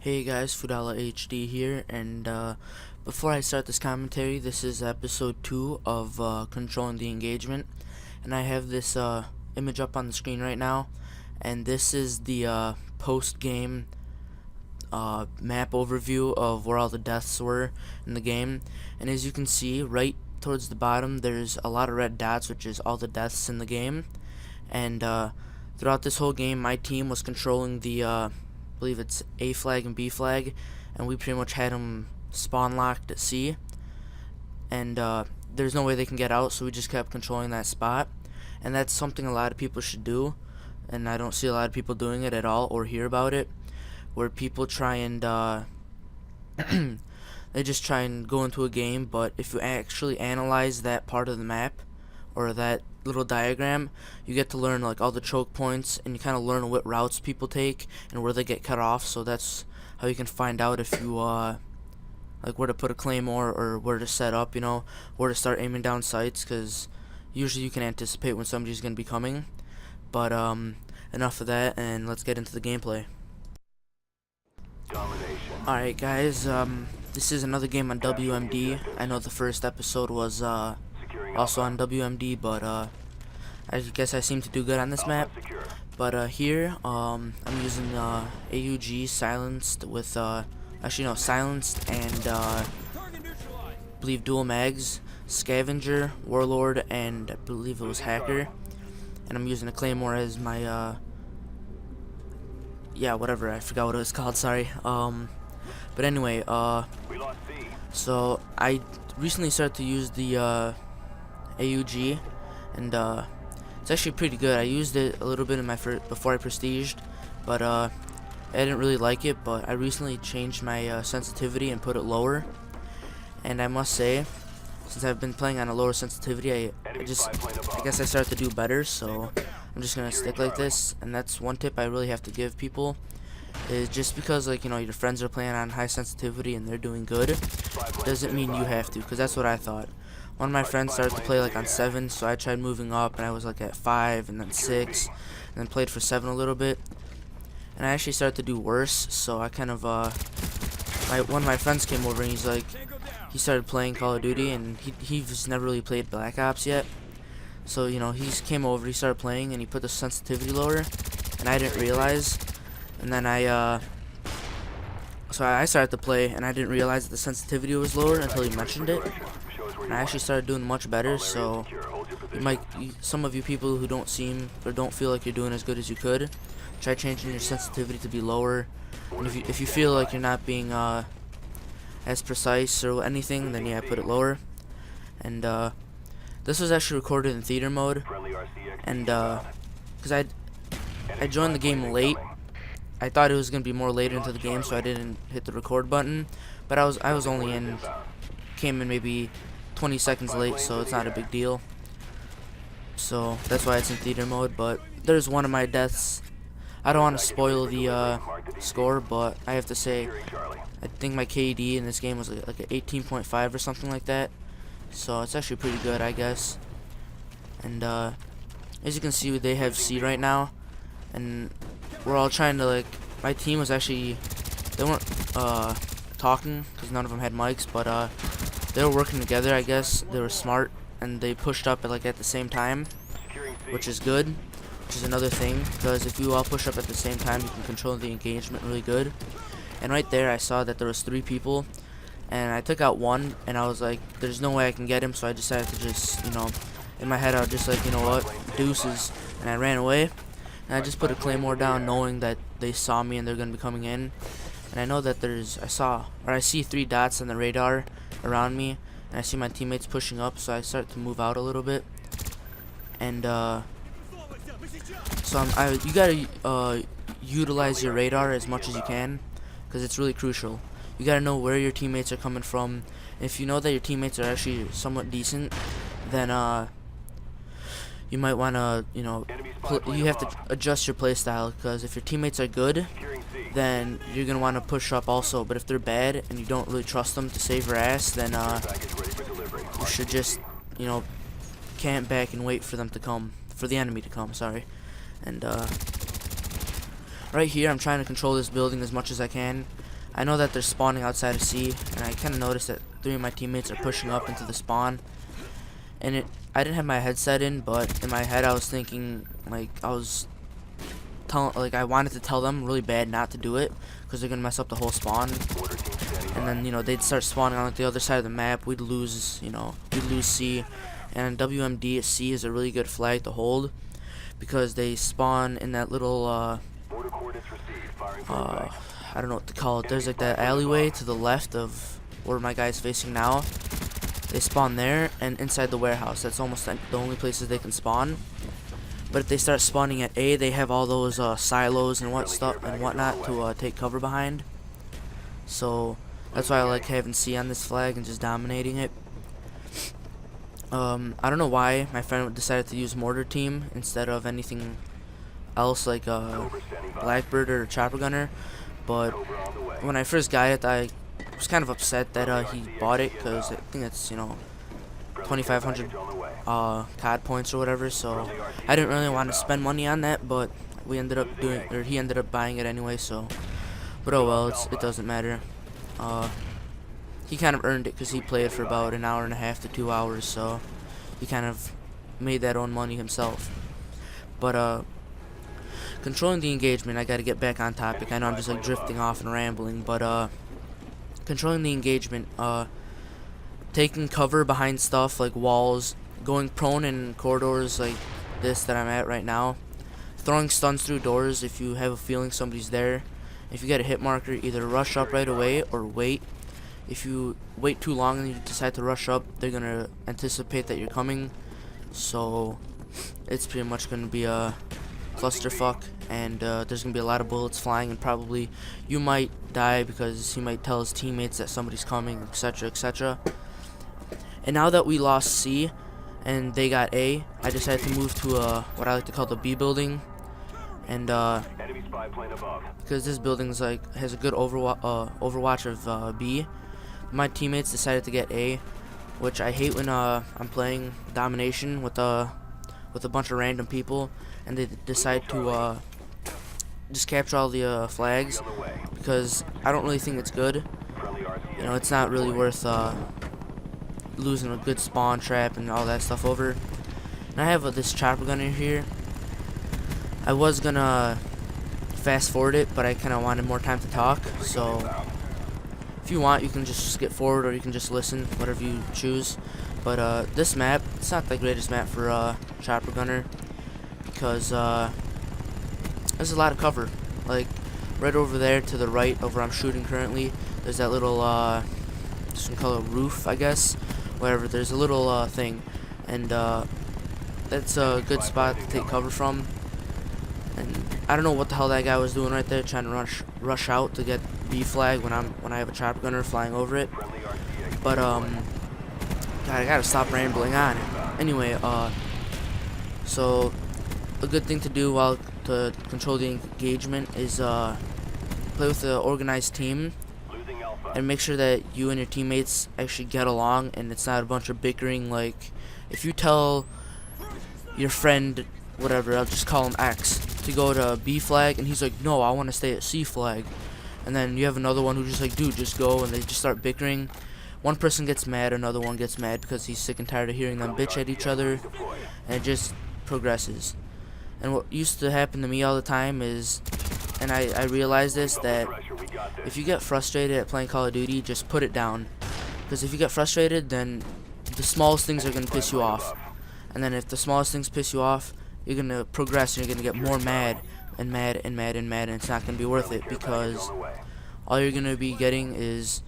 Hey guys, Fudala HD here, and before I start this commentary, this is episode 2 of Controlling the Engagement, and I have this image up on the screen right now, and this is the post-game map overview of where all the deaths were in the game, and as you can see, right towards the bottom, there's a lot of red dots, which is all the deaths in the game, and throughout this whole game, my team was controlling the I believe it's A flag and B flag, and we pretty much had them spawn locked at C, and there's no way they can get out, so we just kept controlling that spot, and that's something a lot of people should do, and I don't see a lot of people doing it at all or hear about it, where people try and they just try and go into a game, but if you actually analyze that part of the map or that little diagram, you get to learn like all the choke points, and you kind of learn what routes people take and where they get cut off. So that's how you can find out if you like where to put a claymore or where to set up, where to start aiming down sights, because usually you can anticipate when somebody's going to be coming. But enough of that, and let's get into the gameplay. Alright guys, this is another game on WMD. I know the first episode was also on WMD, but I guess I seem to do good on this map. But here, I'm using AUG silenced with actually no, silenced and I believe dual mags, scavenger, warlord, and I believe it was hacker. And I'm using a claymore as my yeah, whatever, I forgot what it was called, sorry. But anyway, so I recently started to use the AUG, and it's actually pretty good. I used it a little bit in my before I prestiged, but I didn't really like it. But I recently changed my sensitivity and put it lower, and I must say, since I've been playing on a lower sensitivity, I guess I started to do better. So I'm just gonna stick like this, and that's one tip I really have to give people. Is just because your friends are playing on high sensitivity and they're doing good, doesn't mean you have to, because that's what I thought. One of my friends started to play like on 7, so I tried moving up, and I was like at 5 and then 6, and then played for 7 a little bit, and I actually started to do worse. So I kind of one of my friends came over, and he started playing Call of Duty, and he's never really played Black Ops yet. So he came over, he started playing, and he put the sensitivity lower, and I didn't realize. And then so I started to play, and I didn't realize that the sensitivity was lower until he mentioned it. And I actually started doing much better. So some of you people who don't feel like you're doing as good as you could, try changing your sensitivity to be lower. And if you feel like you're not being as precise or anything, then yeah, put it lower. And this was actually recorded in theater mode, and because I joined the game late. I thought it was gonna be more later into the game, so I didn't hit the record button. But I was only came in maybe 20 seconds late, so it's not a big deal. So that's why it's in theater mode. But there's one of my deaths. I don't want to spoil the score, but I have to say, I think my KD in this game was like an 18.5 or something like that. So it's actually pretty good, I guess. And as you can see, they have C right now, and we're all trying to my team was actually, they weren't talking because none of them had mics, but they were working together. I guess they were smart, and they pushed up at the same time, which is good, which is another thing, because if you all push up at the same time, you can control the engagement really good. And right there I saw that there was 3 people, and I took out one, and I was like, there's no way I can get him, so I decided to just, in my head I was just like, you know what, deuces, and I ran away. And I just put a claymore down, knowing that they saw me and they're gonna be coming in. And I know that I see 3 dots on the radar around me, and I see my teammates pushing up, so I start to move out a little bit. And so you gotta utilize your radar as much as you can, because it's really crucial. You gotta know where your teammates are coming from. If you know that your teammates are actually somewhat decent, then you might want to, you have to adjust your playstyle, because if your teammates are good, then you're going to want to push up also. But if they're bad and you don't really trust them to save your ass, then you should just, camp back and wait for them to come, for the enemy to come, sorry. And right here, I'm trying to control this building as much as I can. I know that they're spawning outside of C, and I kind of noticed that 3 of my teammates are pushing up into the spawn. And I didn't have my headset in, but in my head I was thinking, like, I wanted to tell them really bad not to do it, because they're gonna mess up the whole spawn. And then, you know, they'd start spawning on like, the other side of the map. We'd lose, you know, we'd lose C. And WMD at C is a really good flag to hold, because they spawn in that little, I don't know what to call it. There's like that alleyway to the left of where my guy's facing now. They spawn there and inside the warehouse. That's almost the only places they can spawn. But if they start spawning at A, they have all those silos and whatnot to take cover behind. So that's why I like having C on this flag and just dominating it. I don't know why my friend decided to use Mortar Team instead of anything else like Blackbird or Chopper Gunner. But when I first got it, I was kind of upset that he bought it, because I think it's, you know, 2,500 COD points or whatever. So I didn't really want to spend money on that, but he ended up buying it anyway. So, but oh well, it doesn't matter. He kind of earned it because he played for about an hour and a half to 2 hours, so he kind of made that own money himself. But controlling the engagement, I gotta get back on topic. I know I'm just like drifting off and rambling, but controlling the engagement, taking cover behind stuff like walls, going prone in corridors like this that I'm at right now, throwing stuns through doors if you have a feeling somebody's there. If you get a hit marker, either rush up right away or wait. If you wait too long and you decide to rush up, they're gonna anticipate that you're coming. So it's pretty much gonna be a clusterfuck, and there's gonna be a lot of bullets flying, and probably you might die because he might tell his teammates that somebody's coming, etc., etc. And now that we lost C and they got A, I decided to move to what I like to call the B building, and because this building's like has a good overwatch of B. My teammates decided to get A, which I hate when I'm playing domination with a bunch of random people and they decide to just capture all the flags, because I don't really think it's good. You know, it's not really worth losing a good spawn trap and all that stuff over. And I have this chopper gunner here. I was gonna fast forward it, but I kind of wanted more time to talk, so if you want, you can just skip forward or you can just listen, whatever you choose. But this map, it's not the greatest map for chopper gunner, because there's a lot of cover. Like right over there to the right of where I'm shooting currently, there's that little just gonna call it a roof, I guess, whatever. There's a little thing, and that's a good spot to take cover from. And I don't know what the hell that guy was doing right there, trying to rush out to get B flag when I have a chopper gunner flying over it. But God, I gotta stop rambling on. Anyway, so a good thing to do while to control the engagement is play with an organized team and make sure that you and your teammates actually get along and it's not a bunch of bickering. Like if you tell your friend, whatever, I'll just call him X, to go to B flag and he's like, no, I want to stay at C flag, and then you have another one who's just like, dude, just go, and they just start bickering. One person gets mad, another one gets mad because he's sick and tired of hearing them bitch at each other, and it just progresses. And what used to happen to me all the time is, and I realized this, that if you get frustrated at playing Call of Duty, just put it down, because if you get frustrated, then the smallest things are going to piss you off, and then if the smallest things piss you off, you're going to progress and you're going to get more mad and mad and mad and mad, and it's not going to be worth it, because all you're going to be getting is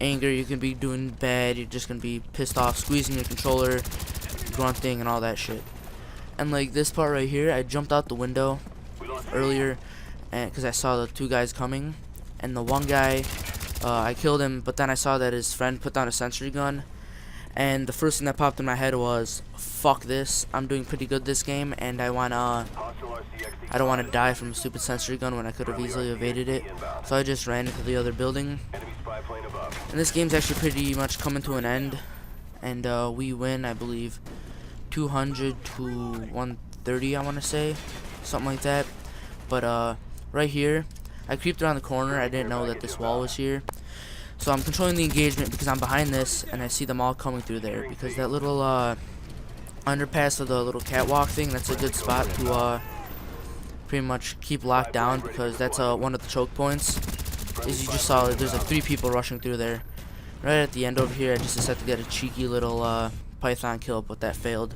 anger. You can be doing bad, you're just going to be pissed off, squeezing your controller, grunting and all that shit. And like this part right here, I jumped out the window earlier and because I saw the 2 guys coming, and the one guy, I killed him, but then I saw that his friend put down a sentry gun, and the first thing that popped in my head was, fuck this, I'm doing pretty good this game, and I don't want to die from a stupid sentry gun when I could have easily evaded it. So I just ran into the other building, and this game's actually pretty much coming to an end, and we win, I believe, 200 to 130, I want to say, something like that. But right here, I creeped around the corner. I didn't know that this wall was here. So I'm controlling the engagement because I'm behind this, and I see them all coming through there. Because that little underpass of the little catwalk thing, that's a good spot to pretty much keep locked down, because that's one of the choke points. As you just saw, there's like 3 people rushing through there. Right at the end over here, I just decided to get a cheeky little python kill, but that failed.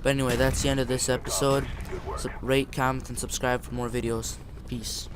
But anyway, that's the end of this episode. So rate, comment, and subscribe for more videos. Peace.